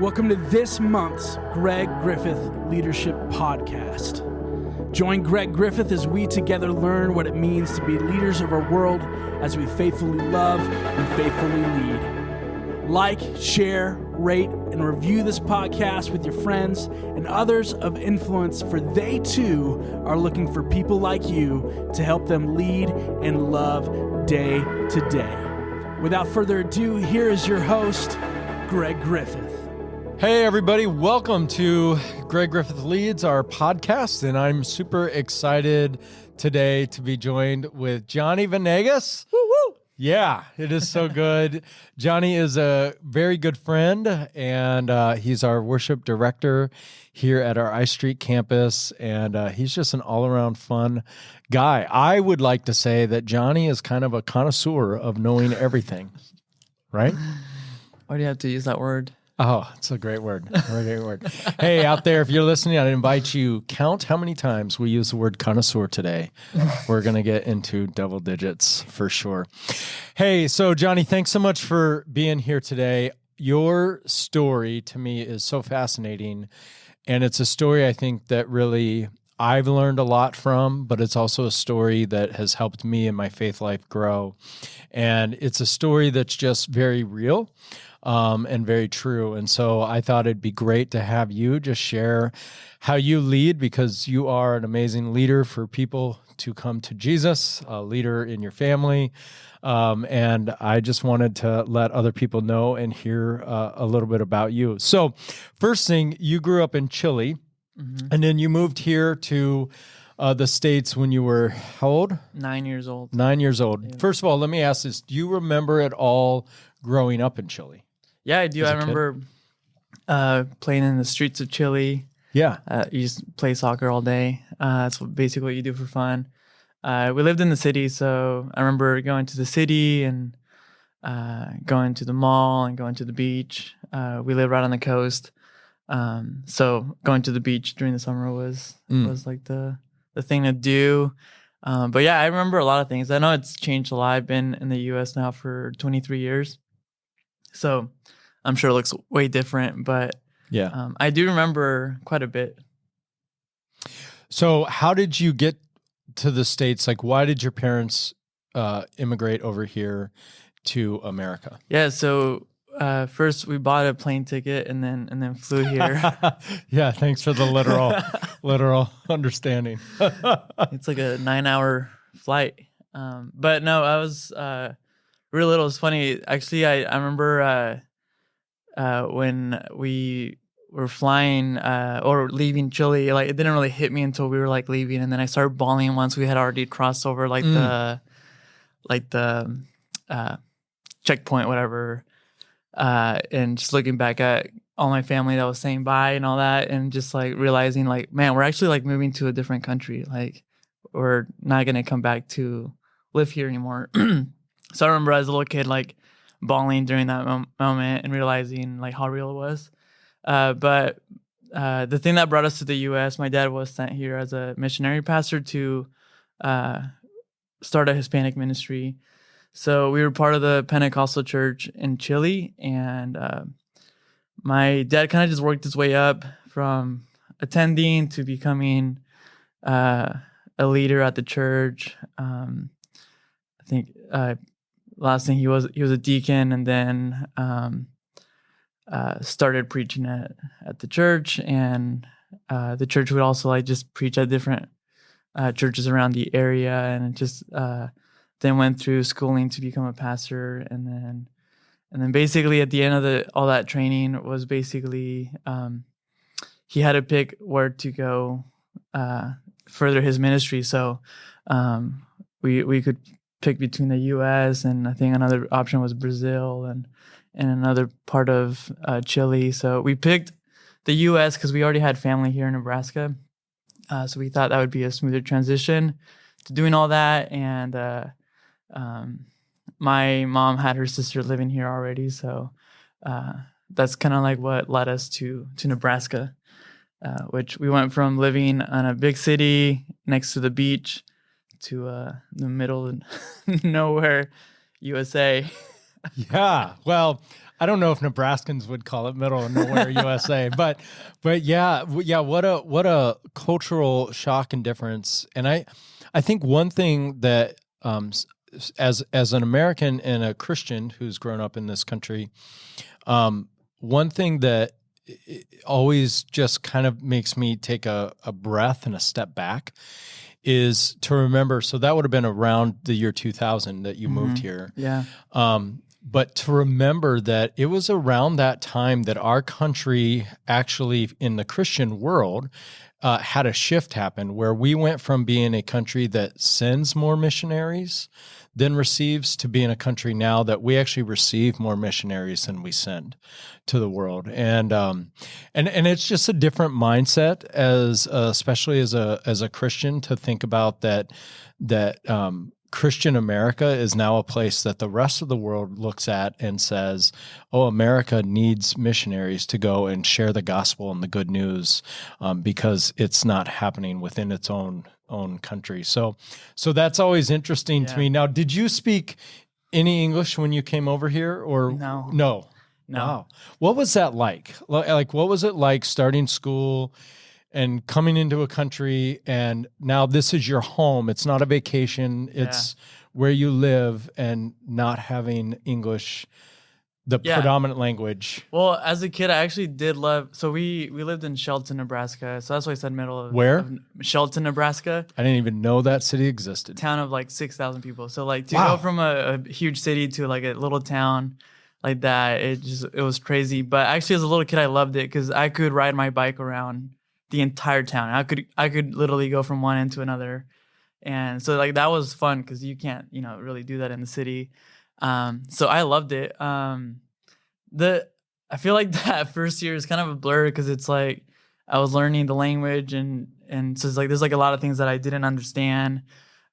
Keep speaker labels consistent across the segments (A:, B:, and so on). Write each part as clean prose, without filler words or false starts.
A: Welcome to this month's Greg Griffith Leadership Podcast. Join Greg Griffith as we together learn what it means to be leaders of our world as we faithfully love and faithfully lead. Like, share, rate, and review this podcast with your friends and others of influence, for they too are looking for people like you to help them lead and love day to day. Without further ado, here is your host, Greg Griffith.
B: Hey everybody, welcome to Greg Griffith Leads, our podcast, and I'm super excited today to be joined with Johnny Venegas.
C: Woo woo!
B: Yeah, it is so good. Johnny is a very good friend, and he's our worship director here at our I Street campus, and he's just an all-around fun guy. I would like to say that Johnny is kind of a connoisseur of knowing everything, right?
C: Why do you have to use that word?
B: Oh, it's a great word. A great word. Hey, out there, if you're listening, I'd invite you, count how many times we use the word connoisseur today. We're going to get into double digits for sure. Hey, so Johnny, thanks so much for being here today. Your story to me is so fascinating, and it's a story I think that really I've learned a lot from, but it's also a story that has helped me in my faith life grow. And it's a story that's just very real. And very true. And so I thought it'd be great to have you just share how you lead, because you are an amazing leader for people to come to Jesus, a leader in your family. And I just wanted to let other people know and hear a little bit about you. So first thing, you grew up in Chile, and then you moved here to the States when you were how old?
C: 9 years old.
B: 9 years old.
C: Yeah.
B: First of all, let me ask this. Do you remember at all growing up in Chile?
C: Yeah, I do. I remember playing in the streets of Chile.
B: Yeah.
C: You just play soccer all day. That's basically what you do for fun. We lived in the city, so I remember going to the city and going to the mall and going to the beach. We live right on the coast. So going to the beach during the summer was like the thing to do. But yeah, I remember a lot of things. I know it's changed a lot. I've been in the U.S. now for 23 years. So I'm sure it looks way different, but
B: yeah,
C: I do remember quite a bit.
B: So how did you get to the States? Like, why did your parents immigrate over here to America?
C: Yeah, so first we bought a plane ticket and then flew here.
B: Yeah, thanks for the literal understanding.
C: It's like a 9-hour flight. But no, I was real little. It's funny. Actually, I remember when we were flying or leaving Chile, like it didn't really hit me until we were like leaving, and then I started bawling once we had already crossed over the checkpoint, whatever. And just looking back at all my family that was saying bye and all that, and just like realizing like, man, we're actually like moving to a different country. Like we're not gonna come back to live here anymore. So I remember as a little kid, like bawling during that moment and realizing like how real it was. But the thing that brought us to the U.S., my dad was sent here as a missionary pastor to start a Hispanic ministry. So we were part of the Pentecostal church in Chile, and my dad kind of just worked his way up from attending to becoming a leader at the church. I think last thing he was a deacon, and then started preaching at the church, and the church would also like just preach at different churches around the area, and it just then went through schooling to become a pastor, and then basically at the end of all that training was basically he had to pick where to go further his ministry. So we could pick between the U.S. and I think another option was Brazil and another part of Chile. So we picked the U.S. because we already had family here in Nebraska. So we thought that would be a smoother transition to doing all that. And my mom had her sister living here already. So that's kind of like what led us to Nebraska, which we went from living in a big city next to the beach to the middle of nowhere, USA.
B: Yeah. Well, I don't know if Nebraskans would call it middle of nowhere USA, but yeah, what a cultural shock and difference. And I think one thing that as an American and a Christian who's grown up in this country, one thing that always just kind of makes me take a breath and a step back is to remember. So that would have been around the year 2000 that you moved here.
C: Yeah.
B: But to remember that it was around that time that our country actually in the Christian world had a shift happen where we went from being a country that sends more missionaries than receives to being a country now that we actually receive more missionaries than we send to the world. And it's just a different mindset especially as a Christian to think about that Christian America is now a place that the rest of the world looks at and says, oh, America needs missionaries to go and share the gospel and the good news because it's not happening within its own country. So that's always interesting to me. Now, did you speak any English when you came over here or no? Wow. What was that like? Like, what was it like starting school and coming into a country, and now this is your home? It's not a vacation. It's where you live, and not having English, the predominant language.
C: Well, as a kid, I actually did love. So we lived in Shelton, Nebraska. So that's why I said middle of
B: where?
C: Of Shelton, Nebraska.
B: I didn't even know that city existed.
C: Town of like 6,000 people. So like to go from a huge city to like a little town like that, it was crazy. But actually, as a little kid, I loved it because I could ride my bike around the entire town. I could literally go from one end to another. And so like that was fun because you can't, really do that in the city. So I loved it. I feel like that first year is kind of a blur because it's like I was learning the language and so it's like there's like a lot of things that I didn't understand.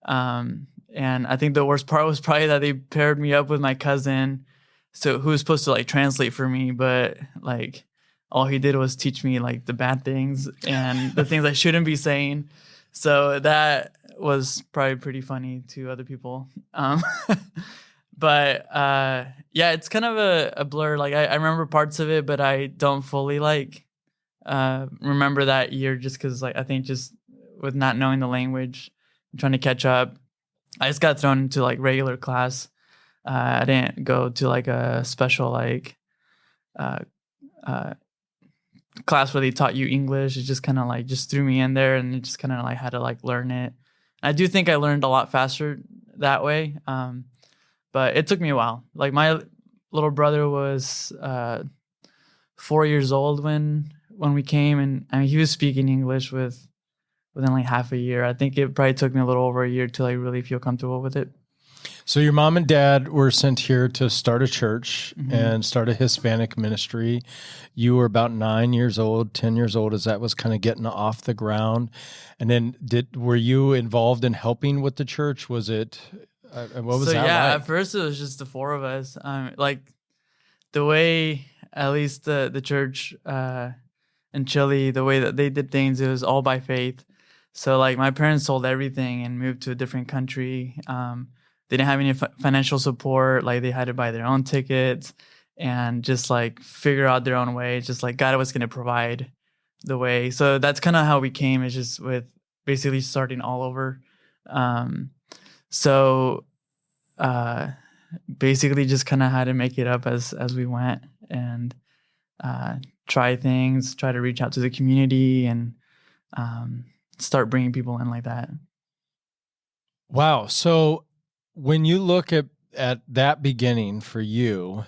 C: And I think the worst part was probably that they paired me up with my cousin, so who was supposed to like translate for me, but like all he did was teach me like the bad things and the things I shouldn't be saying. So that was probably pretty funny to other people. But it's kind of a blur. Like I remember parts of it, but I don't fully like remember that year just because like I think just with not knowing the language, trying to catch up, I just got thrown into like regular class. I didn't go to like a special like class where they taught you English. It just kind of like just threw me in there and it just kind of like had to like learn it. I do think I learned a lot faster that way. But it took me a while. Like my little brother was 4 years old when we came, and I mean, he was speaking English within like half a year. I think it probably took me a little over a year to like really feel comfortable with it.
B: So your mom and dad were sent here to start a church and start a Hispanic ministry. You were about 9 years old, 10 years old as that was kind of getting off the ground. And then were you involved in helping with the church? Was it, what was that like?
C: At first it was just the four of us. Like the way, at least the church in Chile, the way that they did things, it was all by faith. So like my parents sold everything and moved to a different country. They didn't have any financial support. Like they had to buy their own tickets and just like figure out their own way. Just like God was going to provide the way. So that's kind of how we came. It's just with basically starting all over. Basically just kind of had to make it up as we went and try things, try to reach out to the community and start bringing people in like that.
B: Wow. So when you look at that beginning for you,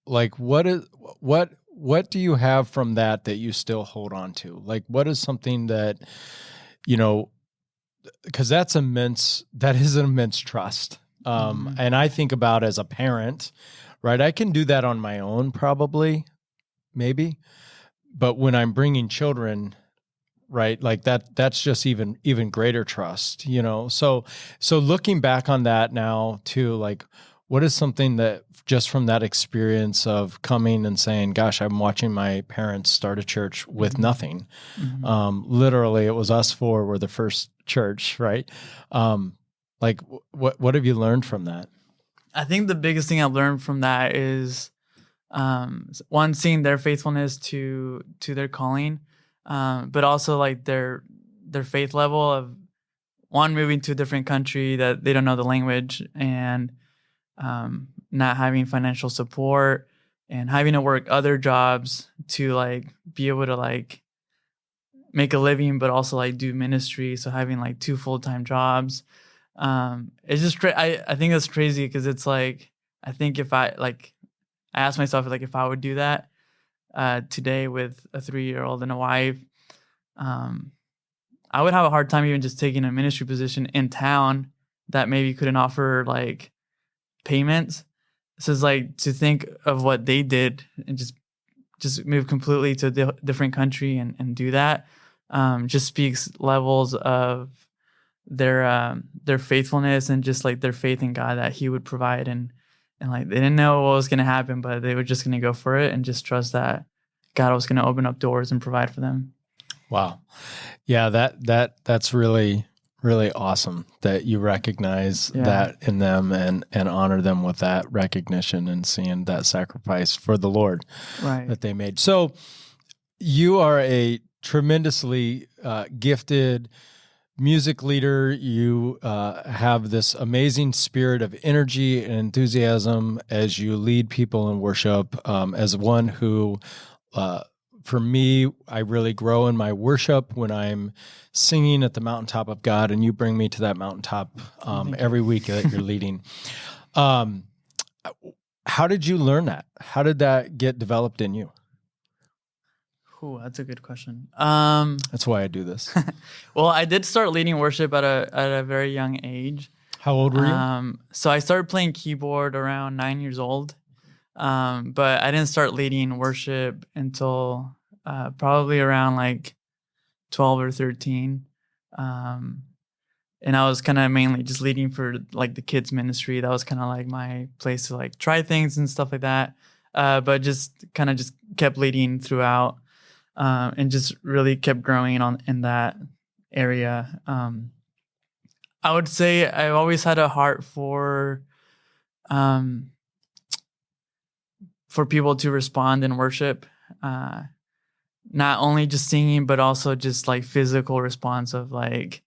B: like what do you have from that you still hold on to? Like what is something that, because that is an immense trust. And I think about as a parent, right? I can do that on my own probably, maybe, but when I'm bringing children, right? Like that's just even greater trust, So looking back on that now too, like what is something that just from that experience of coming and saying, gosh, I'm watching my parents start a church with nothing. Literally it was us four were the first church, right? Like what have you learned from that?
C: I think the biggest thing I've learned from that is one, seeing their faithfulness to their calling, but also like their faith level of one, moving to a different country that they don't know the language, and not having financial support, and having to work other jobs to like be able to like make a living, but also like do ministry. So having like 2 full-time jobs. It's just I think that's crazy, because it's like, I think if I asked myself like if I would do that today with a 3-year-old and a wife, I would have a hard time even just taking a ministry position in town that maybe couldn't offer like payments. So it's like, to think of what they did and just move completely to a different country and do that, just speaks levels of their faithfulness, and just like their faith in God that He would provide, and like they didn't know what was going to happen, but they were just going to go for it and just trust that God was going to open up doors and provide for them.
B: Wow. Yeah, that's really, really awesome that you recognize that in them and honor them with that recognition and seeing that sacrifice for the Lord that they made. So you are a tremendously gifted music leader. You have this amazing spirit of energy and enthusiasm as you lead people in worship, as one who, for me, I really grow in my worship when I'm singing at the mountaintop of God, and you bring me to that mountaintop every week that you're leading. How did you learn that? How did that get developed in you?
C: Ooh, that's a good question.
B: That's why I do this.
C: Well, I did start leading worship at a very young age.
B: How old were you?
C: So I started playing keyboard around 9 years old, but I didn't start leading worship until probably around like 12 or 13. And I was kind of mainly just leading for like the kids ministry. That was kind of like my place to like try things and stuff like that. But just kept leading throughout. And just really kept growing in that area. I would say I've always had a heart for people to respond in worship, not only just singing, but also just like physical response of like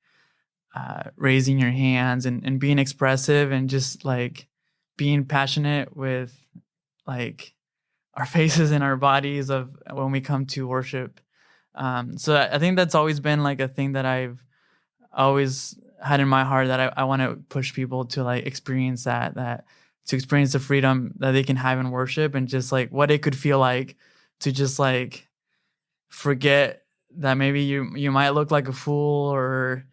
C: raising your hands and being expressive, and just like being passionate with like our faces and our bodies of when we come to worship. So I think that's always been like a thing that I've always had in my heart, that I want to push people to like experience to experience the freedom that they can have in worship, and just like what it could feel like to just like forget that maybe you might look like a fool, or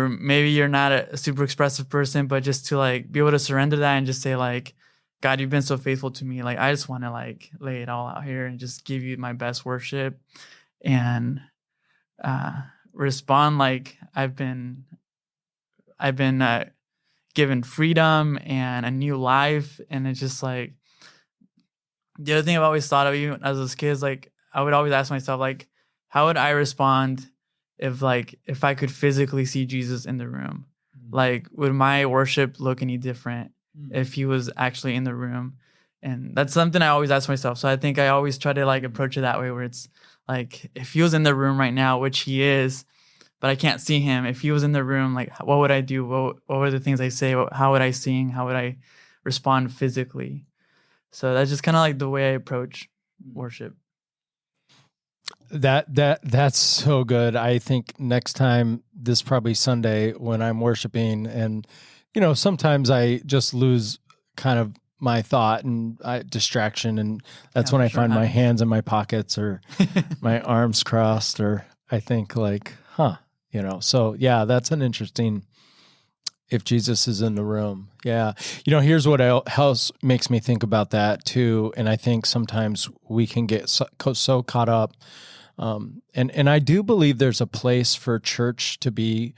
C: maybe you're not a super expressive person, but just to like be able to surrender that and just say like, God, you've been so faithful to me. Like, I just want to like lay it all out here and just give you my best worship, and respond like I've been given freedom and a new life. And it's just like, the other thing I've always thought of, even as a kid, is like, I would always ask myself, like, how would I respond if I could physically see Jesus in the room? Like, would my worship look any different if He was actually in the room? And that's something I always ask myself. So I think I always try to like approach it that way, where it's like, if He was in the room right now, which He is, but I can't see Him. If He was in the room, like, what would I do? What were the things I say? How would I sing? How would I respond physically? So that's just kind of like the way I approach worship.
B: That's so good. I think next time, this probably Sunday when I'm worshiping, and sometimes I just lose kind of my thought and distraction, and that's when I find my hands in my pockets or my arms crossed, or I think like, so yeah, that's an interesting, if Jesus is in the room. Yeah. Here's what else makes me think about that too. And I think sometimes we can get so caught up. And I do believe there's a place for church to be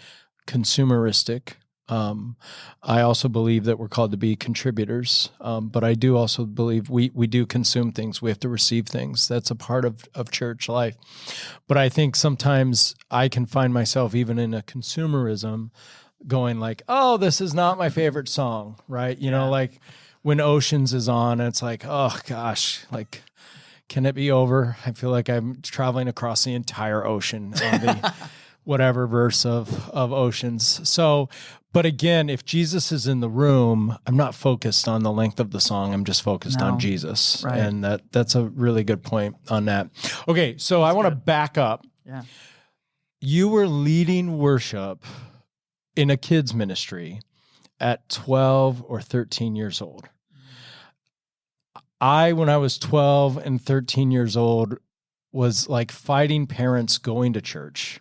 B: consumeristic. I also believe that we're called to be contributors, but I do also believe we do consume things. We have to receive things. That's a part of church life. But I think sometimes I can find myself even in a consumerism going like, oh, this is not my favorite song, right? Like when Oceans is on, it's like, oh gosh, like, can it be over? I feel like I'm traveling across the entire ocean on the whatever verse of Oceans. So, but again, if Jesus is in the room, I'm not focused on the length of the song. I'm just focused on Jesus.
C: Right.
B: And that's a really good point on that. Okay, so I want to back up.
C: Yeah.
B: You were leading worship in a kids ministry at 12 or 13 years old. When I was 12 and 13 years old, was like fighting parents going to church.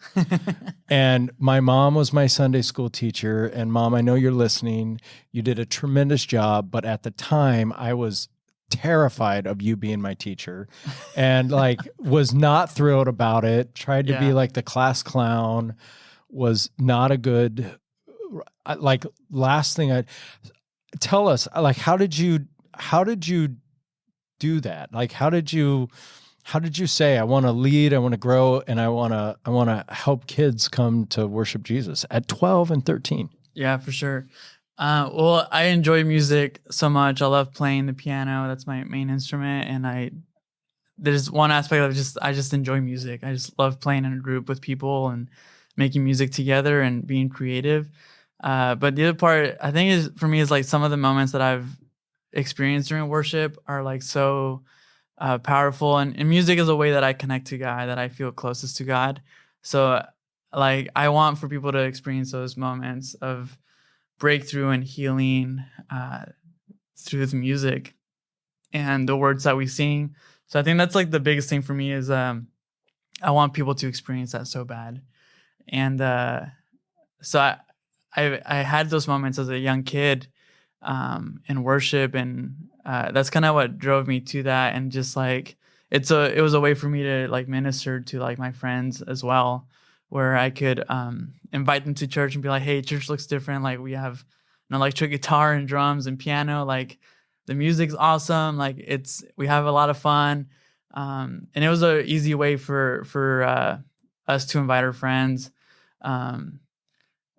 B: And my mom was my Sunday school teacher. And Mom, I know you're listening. You did a tremendous job. But at the time, I was terrified of you being my teacher and like was not thrilled about it. Tried to be like the class clown, was not a good, like last thing tell us, like, how did you do that? Like, how did you say, I want to lead, I want to grow, and I want to help kids come to worship Jesus at 12 and 13?
C: Yeah, for sure. Well, I enjoy music so much. I love playing the piano. That's my main instrument. And there's one aspect of I just enjoy music. I just love playing in a group with people and making music together and being creative. But the other part, I think, for me is like some of the moments that I've experienced during worship are like so powerful. And music is a way that I connect to God, that I feel closest to God. So like I want for people to experience those moments of breakthrough and healing through the music and the words that we sing. So I think that's like the biggest thing for me is I want people to experience that so bad. And so I had those moments as a young kid in worship, and that's kind of what drove me to that. And just like it was a way for me to like minister to like my friends as well, where I could invite them to church and be like, hey, church looks different. Like we have an electric guitar and drums and piano. Like the music's awesome. Like we have a lot of fun. And it was an easy way for us to invite our friends.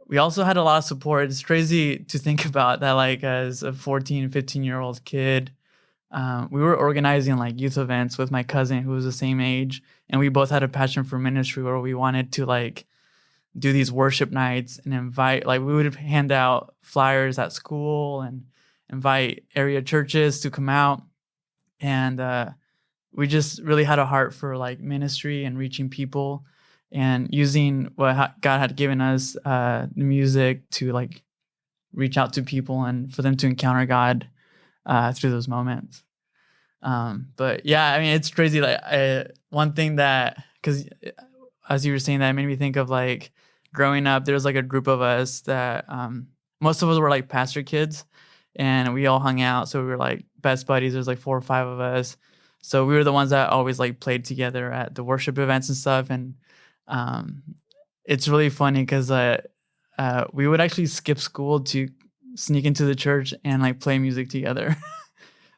C: We also had a lot of support. It's crazy to think about that, like as a 14, 15-year-old kid, we were organizing like youth events with my cousin who was the same age. And we both had a passion for ministry where we wanted to like do these worship nights and invite, like we would hand out flyers at school and invite area churches to come out. And we just really had a heart for like ministry and reaching people and using what God had given us, the music, to like reach out to people and for them to encounter God through those moments. But yeah, I mean, it's crazy. Like one thing that, because as you were saying, that made me think of like growing up, there was like a group of us that most of us were like pastor kids, and we all hung out. So we were like best buddies. There's like 4 or 5 of us. So we were the ones that always like played together at the worship events and stuff. And it's really funny because we would actually skip school to sneak into the church and like play music together.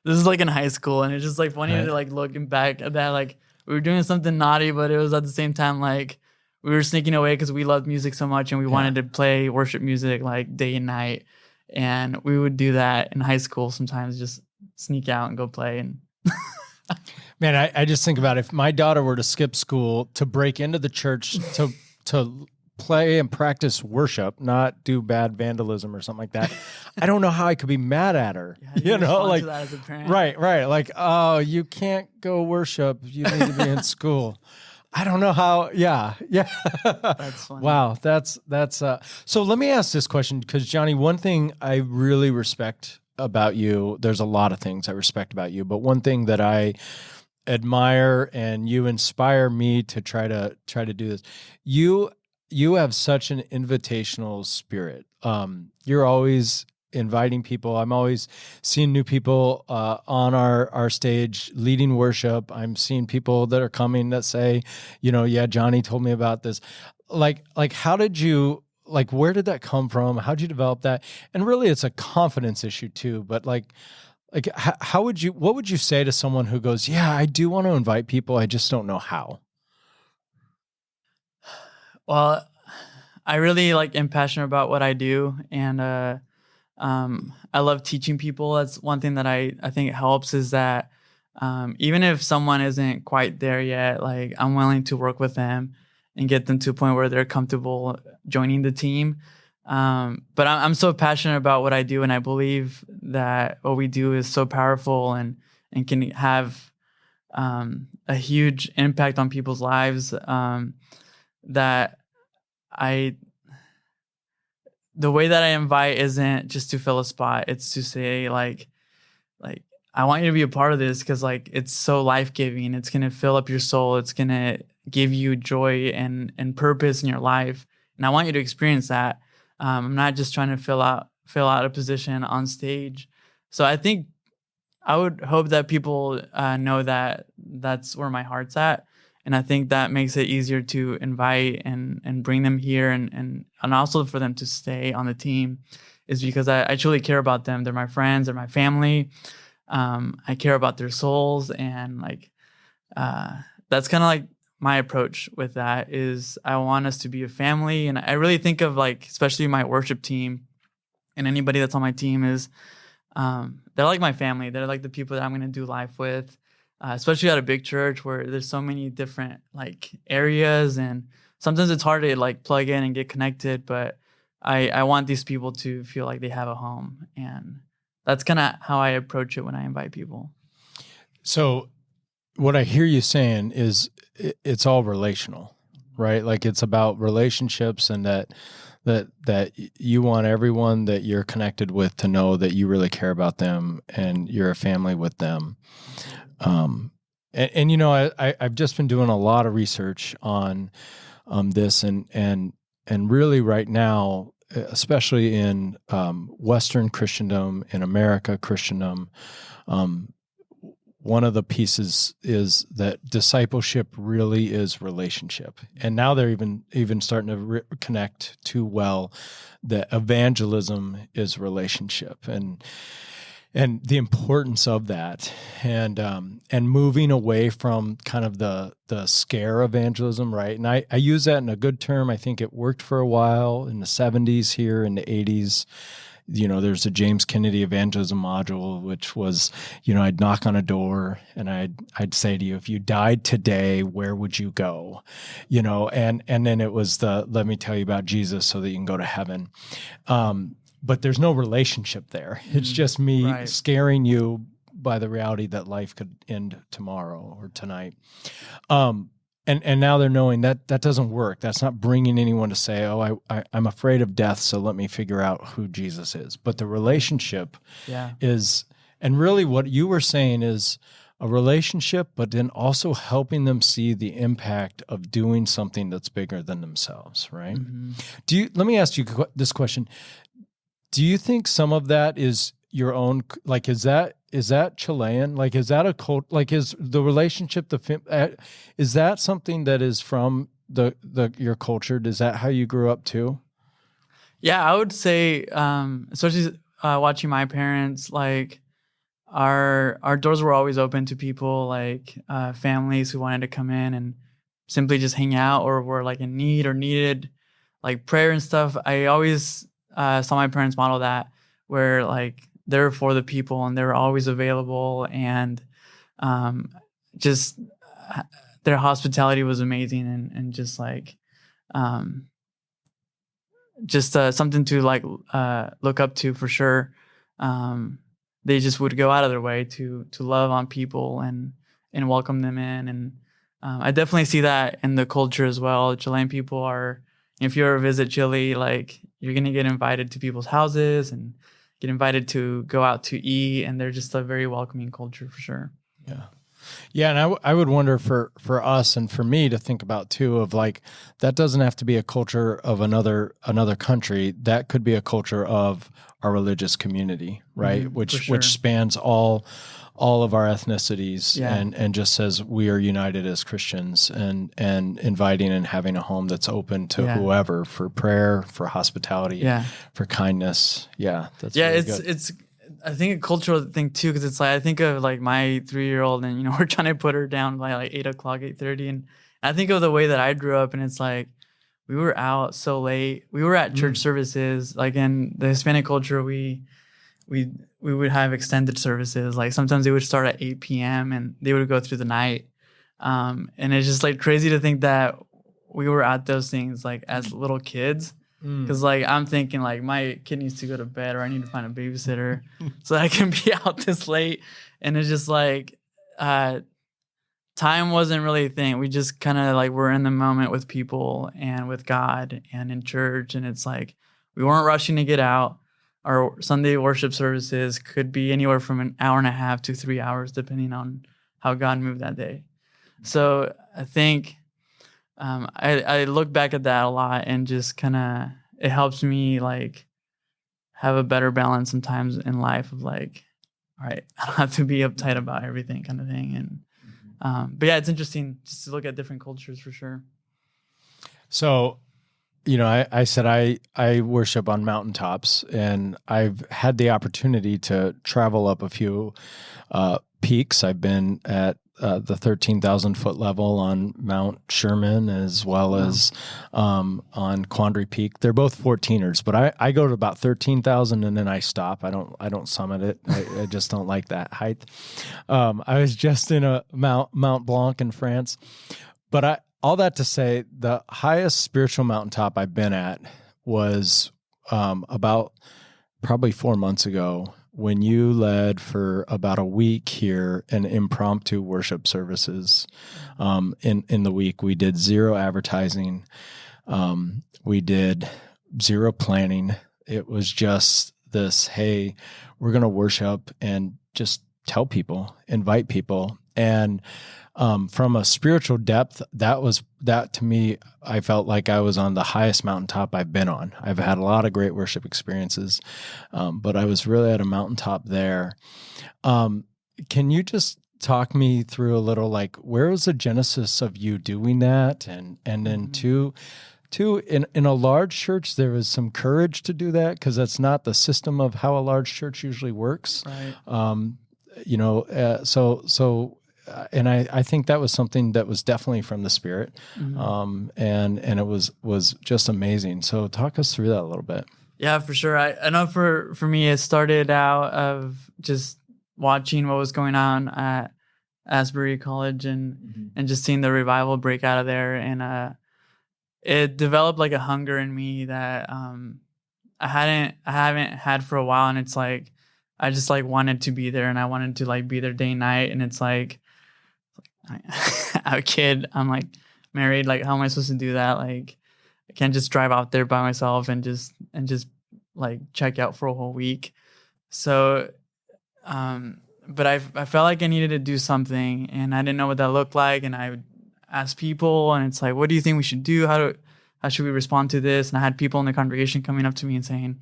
C: This is like in high school, and it's just like funny to like looking back at that. Like we were doing something naughty, but it was at the same time like we were sneaking away because we loved music so much and we wanted to play worship music like day and night. And we would do that in high school sometimes, just sneak out and go play. And
B: man, I just think about if my daughter were to skip school to break into the church to play and practice worship, not do bad vandalism or something like that. I don't know how I could be mad at her.
C: Yeah,
B: you know, like
C: that as a parent.
B: Right. Like, oh, you can't go worship. You need to be in school. I don't know how. Yeah.
C: That's funny.
B: Wow. That's so let me ask this question, because Johnny, one thing I really respect about you, there's a lot of things I respect about you, but one thing that I admire and you inspire me to try to do this. You have such an invitational spirit. You're always inviting people. I'm always seeing new people on our stage leading worship. I'm seeing people that are coming that say, yeah, Johnny told me about this. Like how did you, like, where did that come from? How'd you develop that? And really it's a confidence issue too, but what would you say to someone who goes, yeah, I do want to invite people, I just don't know how?
C: Well, I really am passionate about what I do, and I love teaching people. That's one thing that I think helps, is that even if someone isn't quite there yet, like I'm willing to work with them and get them to a point where they're comfortable joining the team. But I'm so passionate about what I do, and I believe that what we do is so powerful and can have a huge impact on people's lives, that the way that I invite isn't just to fill a spot. It's to say like I want you to be a part of this, because like it's so life-giving. It's going to fill up your soul. It's going to give you joy and purpose in your life. And I want you to experience that. I'm not just trying to fill out a position on stage. So I think I would hope that people know that that's where my heart's at. And I think that makes it easier to invite and bring them here, and also for them to stay on the team, is because I truly care about them. They're my friends, they're my family. I care about their souls, and like that's kind of like my approach with that, is I want us to be a family. And I really think of like, especially my worship team and anybody that's on my team, is they're like my family. They're like the people that I'm going to do life with, especially at a big church where there's so many different like areas, and sometimes it's hard to like plug in and get connected. But I want these people to feel like they have a home, and that's kind of how I approach it when I invite people.
B: So what I hear you saying is it's all relational, right? Like it's about relationships, and that you want everyone that you're connected with to know that you really care about them and you're a family with them. And you know, I've just been doing a lot of research on this, and really right now, especially in Western Christendom, in America Christendom, one of the pieces is that discipleship really is relationship. And now they're even starting to connect too well that evangelism is relationship, and the importance of that, and moving away from kind of the scare evangelism, right? And I use that in a good term. I think it worked for a while in the 70s here, in the 80s. You know, there's a James Kennedy evangelism module, which was, you know, I'd knock on a door and I'd say to you, if you died today, where would you go? You know, and then it was let me tell you about Jesus so that you can go to heaven. But there's no relationship there. It's just me scaring you by the reality that life could end tomorrow or tonight. And now they're knowing that doesn't work. That's not bringing anyone to say, oh, I'm afraid of death, so let me figure out who Jesus is. But the relationship is, and really what you were saying is a relationship, but then also helping them see the impact of doing something that's bigger than themselves, right? Mm-hmm. Let me ask you this question. Do you think some of that is your own, like, is that Chilean? Like, is that a cult? Like, is the relationship, is that something that is from your culture? Is that how you grew up too?
C: Yeah, I would say, especially watching my parents, like our doors were always open to people, like families who wanted to come in and simply just hang out, or were like in need or needed like prayer and stuff. I always saw my parents model that, where like they're for the people and they're always available, and just their hospitality was amazing, and just like something to like look up to for sure. They just would go out of their way to love on people and welcome them in, and I definitely see that in the culture as well. Chilean people are, if you ever visit Chile, like you're gonna get invited to people's houses and get invited to go out to eat, and they're just a very welcoming culture for sure.
B: Yeah, and I would wonder for us and for me to think about too, of like, that doesn't have to be a culture of another country. That could be a culture of our religious community, right?
C: Mm-hmm,
B: which spans all of our ethnicities, and just says we are united as Christians, and inviting and having a home that's open to whoever, for prayer, for hospitality, for kindness. Yeah, that's really good.
C: It's I think a cultural thing too, because it's like I think of like my 3-year-old, and we're trying to put her down by like 8:00, 8:30, and I think of the way that I grew up, and it's like we were out so late. We were at church services. Like in the Hispanic culture, we would have extended services. Like sometimes they would start at 8 p.m. and they would go through the night. And it's just like crazy to think that we were at those things like as little kids. Because like I'm thinking like my kid needs to go to bed, or I need to find a babysitter so that I can be out this late. And it's just like time wasn't really a thing. We just kind of like were in the moment with people and with God and in church. And it's like we weren't rushing to get out. Our Sunday worship services could be anywhere from an hour and a half to 3 hours, depending on how God moved that day. So I think I look back at that a lot, and just kind of it helps me like have a better balance sometimes in life of like, all right, I don't have to be uptight about everything kind of thing. And but yeah, it's interesting just to look at different cultures for sure.
B: So, I said I worship on mountaintops, and I've had the opportunity to travel up a few peaks. I've been at the 13,000 foot level on Mount Sherman, as well as on Quandary Peak. They're both 14ers, but I go to about 13,000 and then I stop. I don't summit it. I just don't like that height. I was just in a Mount Blanc in France, but all that to say, the highest spiritual mountaintop I've been at was about probably 4 months ago, when you led for about a week here an impromptu worship services. In the week, we did zero advertising. We did zero planning. It was just this, hey, we're going to worship and just tell people, invite people. And from a spiritual depth, that to me, I felt like I was on the highest mountaintop I've been on. I've had a lot of great worship experiences, but I was really at a mountaintop there. Can you just talk me through a little, like, where was the genesis of you doing that? And then two, in a large church, there was some courage to do that, because that's not the system of how a large church usually works.
C: Right.
B: And I think that was something that was definitely from the Spirit, and it was just amazing. So talk us through that a little bit.
C: Yeah, for sure. I know for me, it started out of just watching what was going on at Asbury College and just seeing the revival break out of there, and it developed like a hunger in me that I haven't had for a while, and it's like I just like wanted to be there, and I wanted to like be there day and night, and it's like I have a kid, I'm like married, like how am I supposed to do that? Like I can't just drive out there by myself and just like check out for a whole week. So but I felt like I needed to do something, and I didn't know what that looked like, and I would ask people, and it's like, what do you think we should do? How should we respond to this? And I had people in the congregation coming up to me and saying,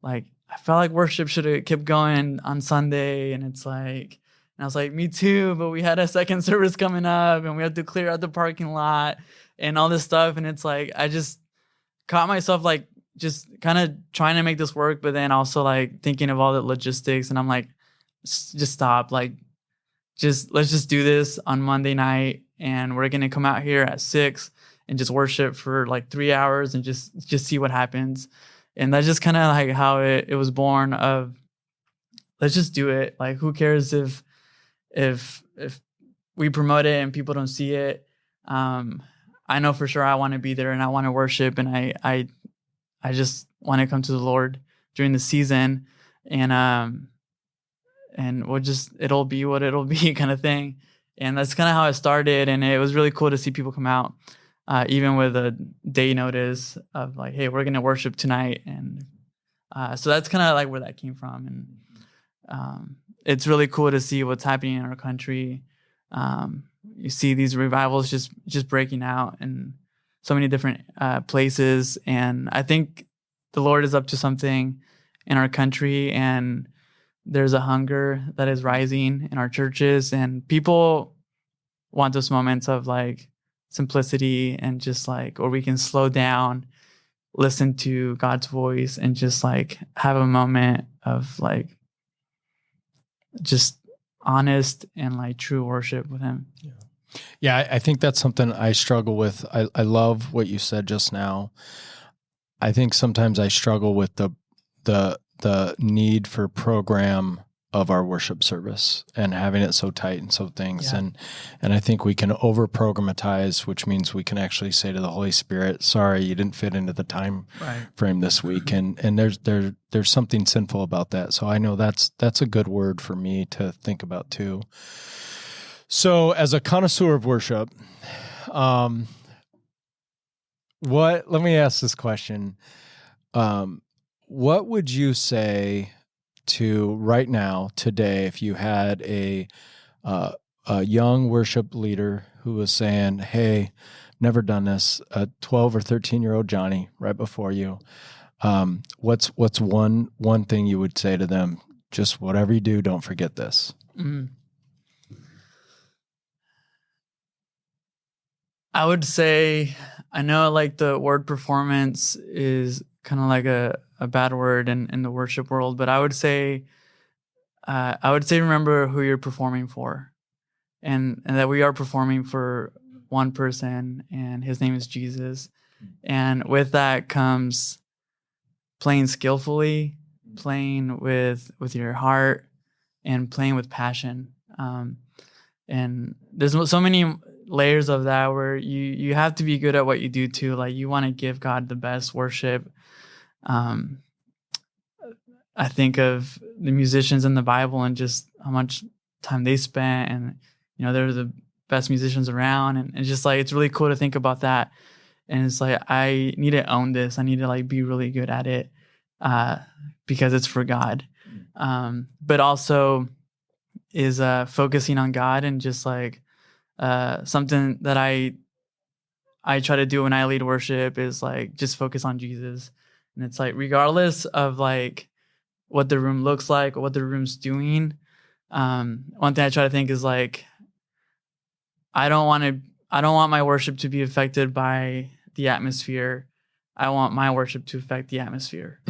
C: like, I felt like worship should have kept going on Sunday, and it's like, and I was like, me too, but we had a second service coming up, and we had to clear out the parking lot and all this stuff. And it's like, I just caught myself like just kind of trying to make this work, but then also like thinking of all the logistics. And I'm like, just stop. Like, let's just do this on Monday night. And we're going to come out here at 6 and just worship for like 3 hours and just see what happens. And that's just kind of like how it was born of, let's just do it. Like, who cares if we promote it and people don't see it? I know for sure I want to be there and I want to worship, and I just want to come to the Lord during the season, and it'll be what it'll be kind of thing. And that's kind of how it started. And it was really cool to see people come out, even with a day notice of like, hey, we're going to worship tonight. And so that's kind of like where that came from. And it's really cool to see what's happening in our country. You see these revivals just breaking out in so many different places. And I think the Lord is up to something in our country, and there's a hunger that is rising in our churches, and people want those moments of like simplicity and just like, or we can slow down, listen to God's voice, and just like have a moment of like just honest and like true worship with Him.
B: Yeah. Yeah, I think that's something I struggle with. I love what you said just now. I think sometimes I struggle with the need for program of our worship service and having it so tight and so things.
C: Yeah.
B: And I think we can over programatize, which means we can actually say to the Holy Spirit, sorry, you didn't fit into the time frame this week. And there's something sinful about that. So I know that's a good word for me to think about too. So as a connoisseur of worship, let me ask this question. What would you say to right now, today, if you had a young worship leader who was saying, hey, never done this, a 12 or 13-year-old Johnny right before you, what's one thing you would say to them? Just whatever you do, don't forget this.
C: Mm. I would say, I know like the word performance is kind of like a bad word in the worship world, but I would say remember who you're performing for, and that we are performing for one person, and his name is Jesus. And with that comes playing skillfully, playing with your heart, and playing with passion. And there's so many layers of that where you have to be good at what you do too. Like you want to give God the best worship. I think of the musicians in the Bible and just how much time they spent, and they're the best musicians around, and it's just like it's really cool to think about that. And it's like I need to own this. I need to like be really good at it because it's for God. But also is focusing on God, and just like something that I try to do when I lead worship is like just focus on Jesus. And it's like regardless of like what the room looks like or what the room's doing, one thing I try to think is like I don't want my worship to be affected by the atmosphere. I want my worship to affect the atmosphere.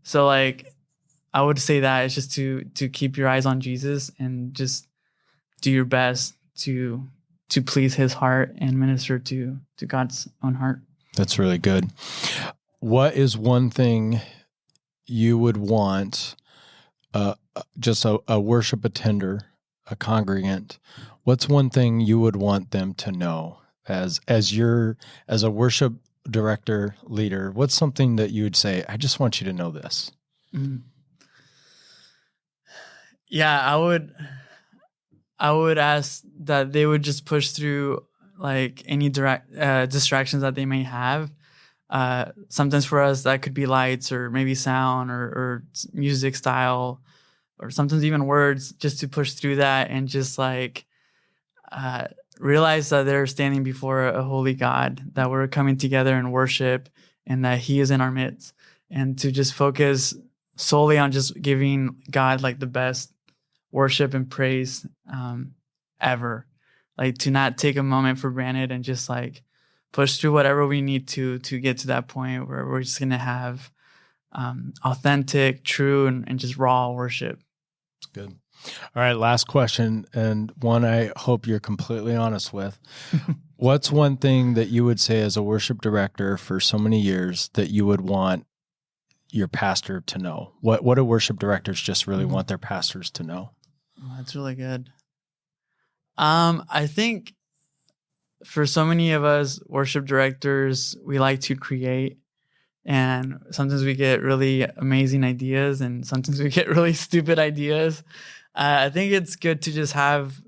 C: So like I would say that it's just to keep your eyes on Jesus and just do your best to please his heart and minister to God's own heart.
B: That's really good. What is one thing you would want just a worship attender, a congregant, what's one thing you would want them to know as a worship director, leader? What's something that you would say, I just want you to know this?
C: Yeah, I would ask that they would just push through like any distractions that they may have. Sometimes for us that could be lights or maybe sound or music style, or sometimes even words, just to push through that and just like realize that they're standing before a holy God, that we're coming together in worship, and that he is in our midst, and to just focus solely on just giving God like the best worship and praise ever. Like to not take a moment for granted and just like push through whatever we need to get to that point where we're just going to have authentic, true, and just raw worship.
B: That's good. All right, last question, and one I hope you're completely honest with. What's one thing that you would say as a worship director for so many years that you would want your pastor to know? What do worship directors just really want their pastors to know?
C: Oh, that's really good. I think for so many of us worship directors, we like to create, and sometimes we get really amazing ideas and sometimes we get really stupid ideas. I think it's good to just have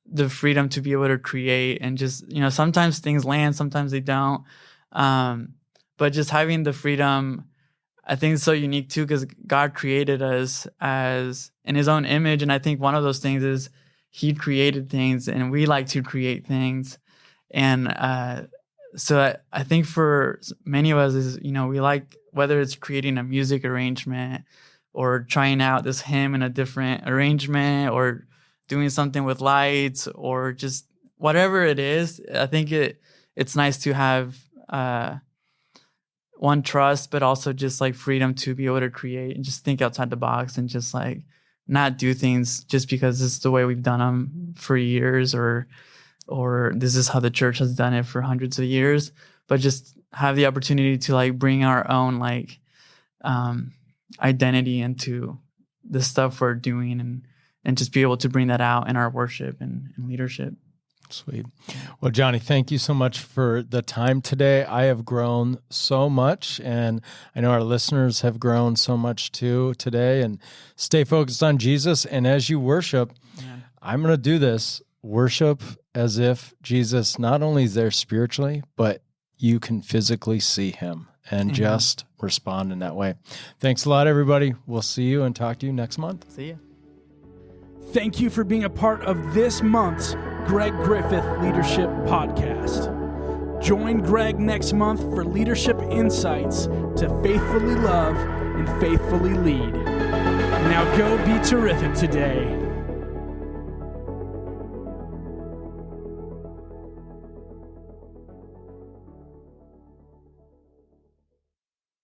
C: the freedom to be able to create, and just, sometimes things land, sometimes they don't. But just having the freedom, I think it's so unique too, because God created us as in his own image. And I think one of those things is he created things and we like to create things. And so I think for many of us is, we like, whether it's creating a music arrangement or trying out this hymn in a different arrangement or doing something with lights or just whatever it is. I think it's nice to have one, trust, but also just like freedom to be able to create and just think outside the box and just like not do things just because this is the way we've done them for years, or or this is how the church has done it for hundreds of years, but just have the opportunity to like bring our own like identity into the stuff we're doing, and just be able to bring that out in our worship and leadership.
B: Sweet. Well, Johnny, thank you so much for the time today. I have grown so much, and I know our listeners have grown so much too today. And stay focused on Jesus. And as you worship, I'm going to do this. Worship as if Jesus not only is there spiritually, but you can physically see him, and just respond in that way. Thanks a lot, everybody. We'll see you and talk to you next month.
C: See ya.
A: Thank you for being a part of this month's Greg Griffith Leadership Podcast. Join Greg next month for leadership insights to faithfully love and faithfully lead. Now go be terrific today.